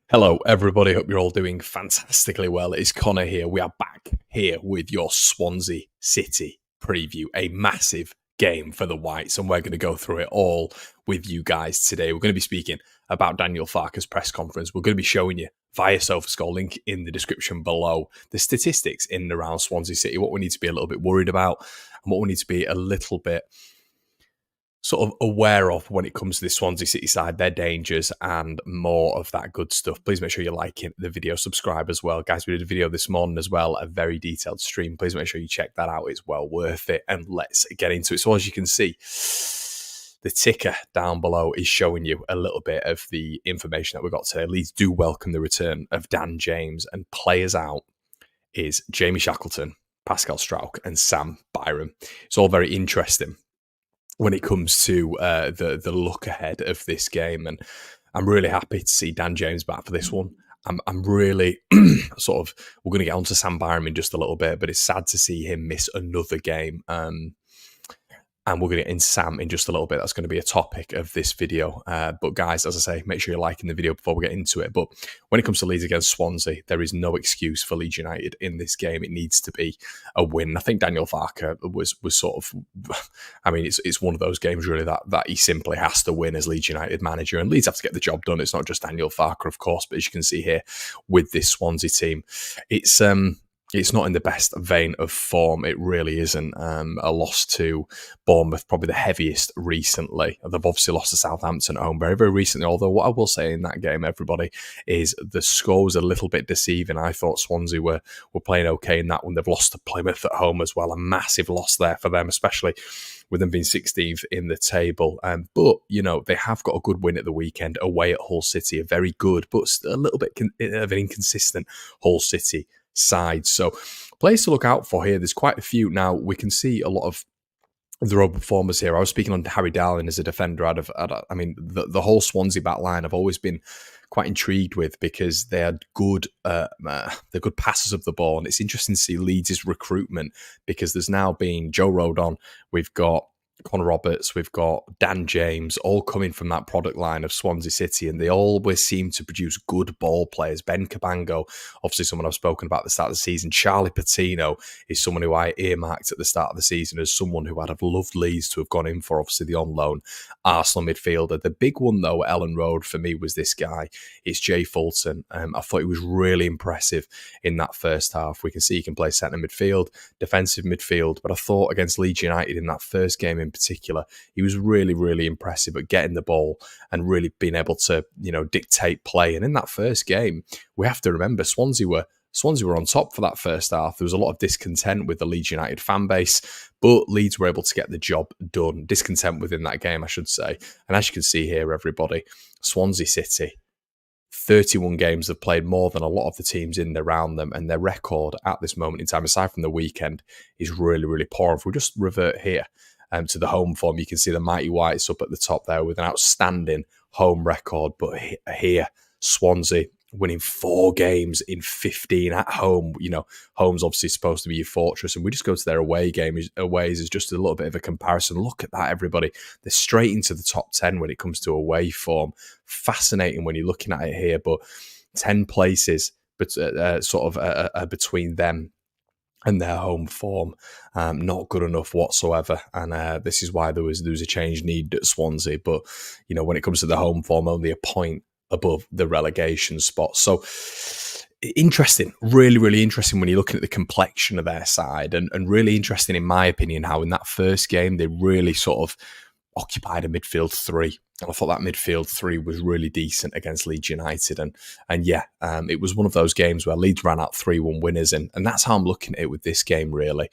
Hello, everybody. Hope you're all doing fantastically well. It's Connor here. We are back here with your Swansea City preview, a massive game for the Whites, and we're going to go through it all with you guys today. We're going to be speaking about Daniel Farke's press conference. We're going to be showing you via SofaScore, link in the description below, the statistics in and around Swansea City, what we need to be a little bit worried about, and what we need to be a little bit sort of aware of when it comes to this Swansea City side, their dangers and more of that good stuff. Please make sure you're liking the video, subscribe as well. Guys, we did a video this morning as well, a very detailed stream. Please make sure you check that out. It's well worth it. And let's get into it. So as you can see, the ticker down below is showing you a little bit of the information that we got today. Leeds do welcome the return of Dan James, and players out is Jamie Shackleton, Pascal Strauch and Sam Byram. It's all very interesting when it comes to the look ahead of this game. And I'm really happy to see Dan James back for this one. I'm really we're going to get on to Sam Byram in just a little bit, but it's sad to see him miss another game. And we're going to get into Sam in just a little bit. That's going to be a topic of this video. But guys, as I say, make sure you're liking the video before we get into it. But when it comes to Leeds against Swansea, there is no excuse for Leeds United in this game. It needs to be a win. I think Daniel Farke was sort of, I mean, it's one of those games really that he simply has to win as Leeds United manager. And Leeds have to get the job done. It's not just Daniel Farke, of course, but as you can see here with this Swansea team, it's not in the best vein of form. It really isn't. A loss to Bournemouth, probably the heaviest recently. They've obviously lost to Southampton at home very, very recently. Although what I will say in that game, everybody, is the score was a little bit deceiving. I thought Swansea were playing okay in that one. They've lost to Plymouth at home as well. A massive loss there for them, especially with them being 16th in the table. But, you know, they have got a good win at the weekend away at Hull City. A very good, but a little bit of an inconsistent Hull City side. So players to look out for here. There's quite a few. Now, we can see a lot of the road performers here. I was speaking on Harry Darling as a defender. I mean, the whole Swansea back line I've always been quite intrigued with because they had good, they're good passers of the ball. And it's interesting to see Leeds' recruitment because there's now been Joe Rodon, we've got Connor Roberts, we've got Dan James, all coming from that product line of Swansea City, and they always seem to produce good ball players. Ben Cabango, obviously someone I've spoken about at the start of the season. Charlie Patino is someone who I earmarked at the start of the season as someone who I'd have loved Leeds to have gone in for, obviously the on-loan Arsenal midfielder. The big one, though, at Ellen Road for me was this guy. It's Jay Fulton. I thought he was really impressive in that first half. We can see he can play centre midfield, defensive midfield, but I thought against Leeds United in that first game in particular, he was really, really impressive at getting the ball and really being able to, you know, dictate play. And in that first game, we have to remember Swansea were on top for that first half. There was a lot of discontent with the Leeds United fan base, but Leeds were able to get the job done. Discontent within that game, I should say. And as you can see here, everybody, Swansea City, 31 games have played more than a lot of the teams in and around them, and their record at this moment in time, aside from the weekend, is really, really poor. If we just revert here to the home form, you can see the Mighty Whites up at the top there with an outstanding home record. But here, Swansea winning 4 games in 15 at home. You know, home's obviously supposed to be your fortress, and we just go to their away is just a little bit of a comparison. Look at that, everybody. They're straight into the top 10 when it comes to away form. Fascinating when you're looking at it here, but 10 places but between them and their home form, not good enough whatsoever. And this is why there was a change needed at Swansea. But, you know, when it comes to the home form, only a point above the relegation spot. So interesting, really, really interesting when you're looking at the complexion of their side, and really interesting, in my opinion, how in that first game they really sort of occupied a midfield 3. And I thought that midfield 3 was really decent against Leeds United. And yeah, it was one of those games where Leeds ran out 3-1 winners. And that's how I'm looking at it with this game, really.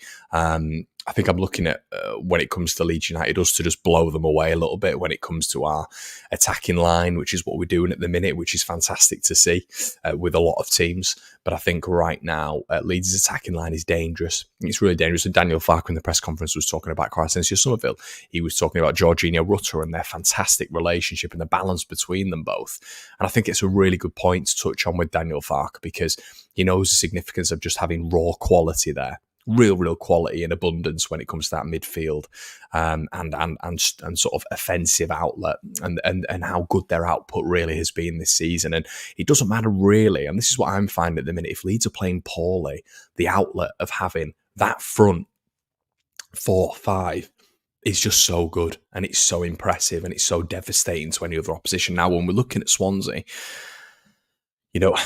I think I'm looking at, when it comes to Leeds United, us to just blow them away a little bit when it comes to our attacking line, which is what we're doing at the minute, which is fantastic to see with a lot of teams. But I think right now, Leeds' attacking line is dangerous. It's really dangerous. And Daniel Farke in the press conference was talking about Crysencio Somerville. He was talking about Jorginho Rutter and their fantastic relationship and the balance between them both. And I think it's a really good point to touch on with Daniel Farke because he knows the significance of just having raw quality there. real quality and abundance when it comes to that midfield, and sort of offensive outlet, and how good their output really has been this season. And it doesn't matter really, and this is what I'm finding at the minute, if Leeds are playing poorly, the outlet of having that front 4-5 is just so good, and it's so impressive, and it's so devastating to any other opposition. Now, when we're looking at Swansea, you know,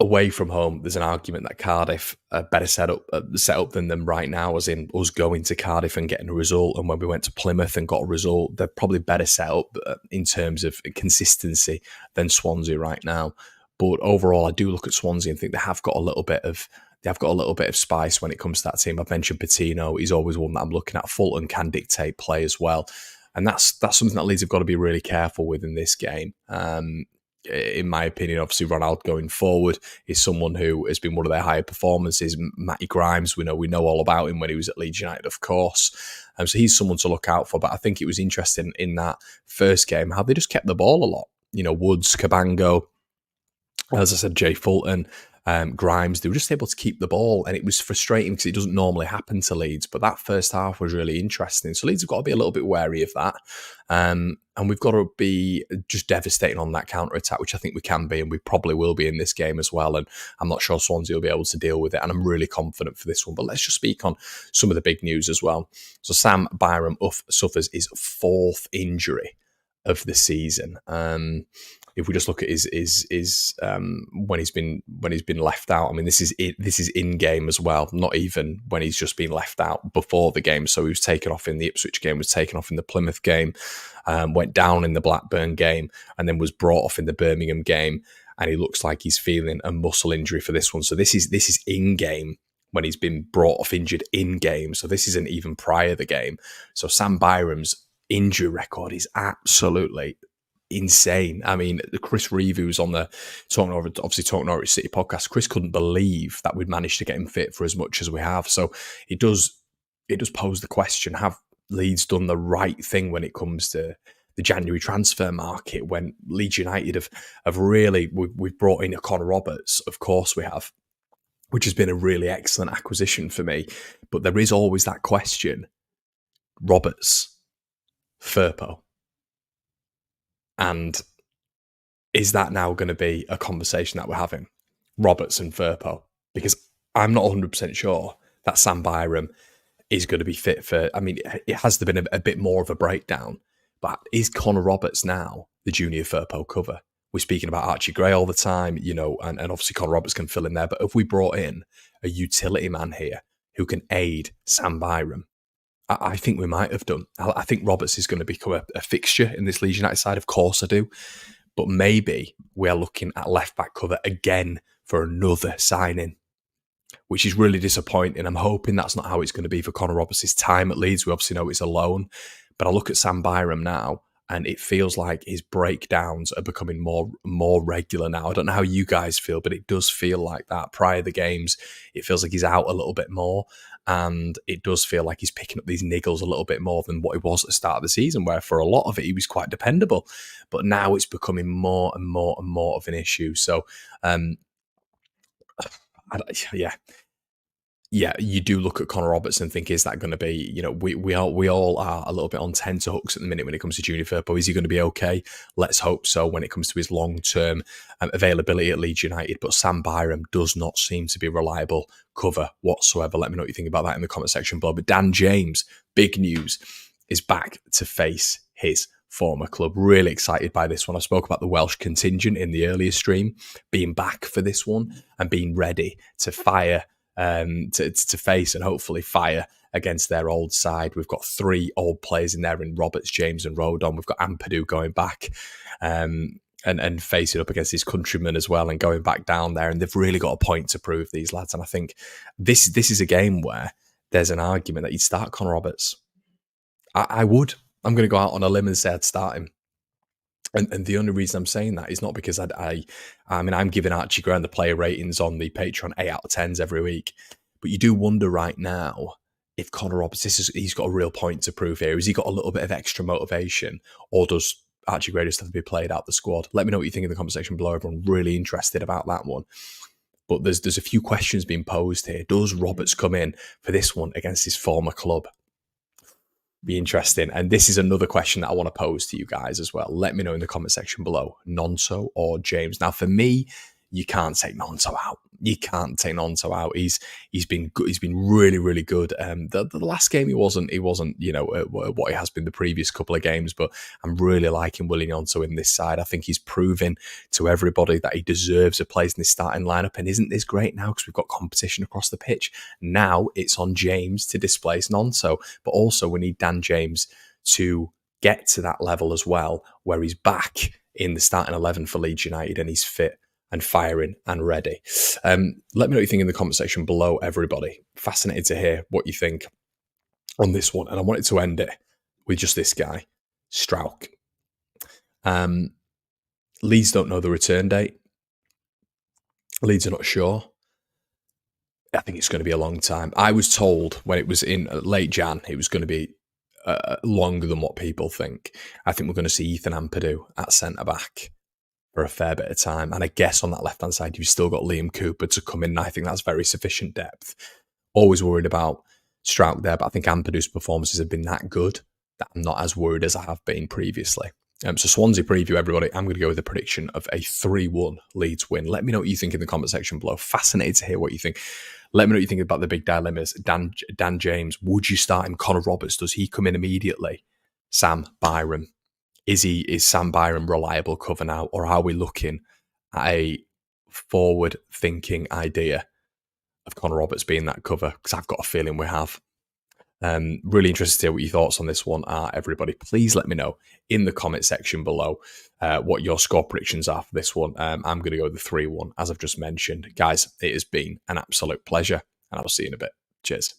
away from home, there's an argument that Cardiff are better set up than them right now, as in us going to Cardiff and getting a result. And when we went to Plymouth and got a result, they're probably better set up in terms of consistency than Swansea right now. But overall, I do look at Swansea and think they have got a little bit of spice when it comes to that team. I've mentioned Patino; he's always one that I'm looking at. Fulton can dictate play as well, and that's something that Leeds have got to be really careful with in this game. In my opinion, obviously Ronald going forward is someone who has been one of their higher performances. Matty Grimes, we know all about him when he was at Leeds United, of course. So he's someone to look out for. But I think it was interesting in that first game how they just kept the ball a lot. Woods, Cabango, as I said, Jay Fulton, Grimes, they were just able to keep the ball, and it was frustrating because it doesn't normally happen to Leeds. But that first half was really interesting. So Leeds have got to be a little bit wary of that. And we've got to be just devastating on that counter-attack, which I think we can be, and we probably will be in this game as well. And I'm not sure Swansea will be able to deal with it, and I'm really confident for this one. But let's just speak on some of the big news as well. So Sam Byram suffers his fourth injury of the season. If we just look at his when he's been left out, I mean, this is in game as well, not even when he's just been left out before the game. So he was taken off in the Ipswich game, was taken off in the Plymouth game, went down in the Blackburn game, and then was brought off in the Birmingham game. And he looks like he's feeling a muscle injury for this one. So this is in game when he's been brought off injured in game. So this isn't even prior to the game. So Sam Byram's injury record is absolutely insane. I mean, Chris Reeve, who's on the Talk Norwich City podcast, Chris couldn't believe that we'd managed to get him fit for as much as we have. So it does pose the question: have Leeds done the right thing when it comes to the January transfer market? When Leeds United have really, we've brought in a Connor Roberts, of course we have, which has been a really excellent acquisition for me. But there is always that question: Roberts, Firpo. And is that now going to be a conversation that we're having? Roberts and Firpo? Because I'm not 100% sure that Sam Byram is going to be fit for... I mean, it has been a bit more of a breakdown, but is Connor Roberts now the junior Firpo cover? We're speaking about Archie Gray all the time, and obviously Connor Roberts can fill in there, but if we brought in a utility man here who can aid Sam Byram, I think we might have done. I think Roberts is going to become a fixture in this Leeds United side. Of course I do. But maybe we are looking at left-back cover again for another signing, which is really disappointing. I'm hoping that's not how it's going to be for Connor Roberts' time at Leeds. We obviously know it's a loan. But I look at Sam Byram now, and it feels like his breakdowns are becoming more regular now. I don't know how you guys feel, but it does feel like that. Prior to the games, it feels like he's out a little bit more. And it does feel like he's picking up these niggles a little bit more than what he was at the start of the season, where for a lot of it, he was quite dependable. But now it's becoming more and more and more of an issue. So, yeah, you do look at Connor Roberts and think, is that going to be, we all are a little bit on tenterhooks at the minute when it comes to Junior Firpo. Is he going to be okay? Let's hope so when it comes to his long-term availability at Leeds United. But Sam Byram does not seem to be reliable cover whatsoever. Let me know what you think about that in the comment section below. But Dan James, big news, is back to face his former club. Really excited by this one. I spoke about the Welsh contingent in the earlier stream, being back for this one and being ready to fire to face and hopefully fire against their old side. We've got three old players in there in Roberts, James and Rodon. We've got Ampadu going back and facing up against his countrymen as well and going back down there. And they've really got a point to prove, these lads. And I think this is a game where there's an argument that you'd start Connor Roberts. I would. I'm going to go out on a limb and say I'd start him. And the only reason I'm saying that is not because I'm giving Archie Gray the player ratings on the Patreon 8 out of 10s every week. But you do wonder right now if Connor Roberts, he's got a real point to prove here. Has he got a little bit of extra motivation, or does Archie Gray just have to be played out the squad? Let me know what you think in the comment section below. Everyone really interested about that one. But there's a few questions being posed here. Does Roberts come in for this one against his former club? Be interesting. And this is another question that I want to pose to you guys as well. Let me know in the comment section below. Nonso or James? Now, for me, you can't take Nonso out. You can't take Nonso out. He's been good. He's been really, really good. The last game he wasn't what he has been the previous couple of games. But I'm really liking Willie Nonso in this side. I think he's proven to everybody that he deserves a place in this starting lineup. And isn't this great now because we've got competition across the pitch? Now it's on James to displace Nonso, but also we need Dan James to get to that level as well, where he's back in the starting 11 for Leeds United and he's fit and firing and ready. Let me know what you think in the comment section below, everybody. Fascinated to hear what you think on this one. And I wanted to end it with just this guy, Strauch. Leeds don't know the return date. Leeds are not sure. I think it's going to be a long time. I was told when it was in late Jan, it was going to be longer than what people think. I think we're going to see Ethan Ampadu at centre-back for a fair bit of time. And I guess on that left-hand side, you've still got Liam Cooper to come in. And I think that's very sufficient depth. Always worried about Strauch there, but I think Ampadu's performances have been that good that I'm not as worried as I have been previously. So Swansea preview, everybody. I'm going to go with a prediction of a 3-1 Leeds win. Let me know what you think in the comment section below. Fascinated to hear what you think. Let me know what you think about the big dilemmas. Dan James, would you start him? Connor Roberts, does he come in immediately? Sam Byram. Is Sam Byram reliable cover now, or are we looking at a forward-thinking idea of Connor Roberts being that cover? Because I've got a feeling we have. Really interested to hear what your thoughts on this one are, everybody. Please let me know in the comment section below what your score predictions are for this one. I'm going to go with the 3-1, as I've just mentioned. Guys, it has been an absolute pleasure, and I'll see you in a bit. Cheers.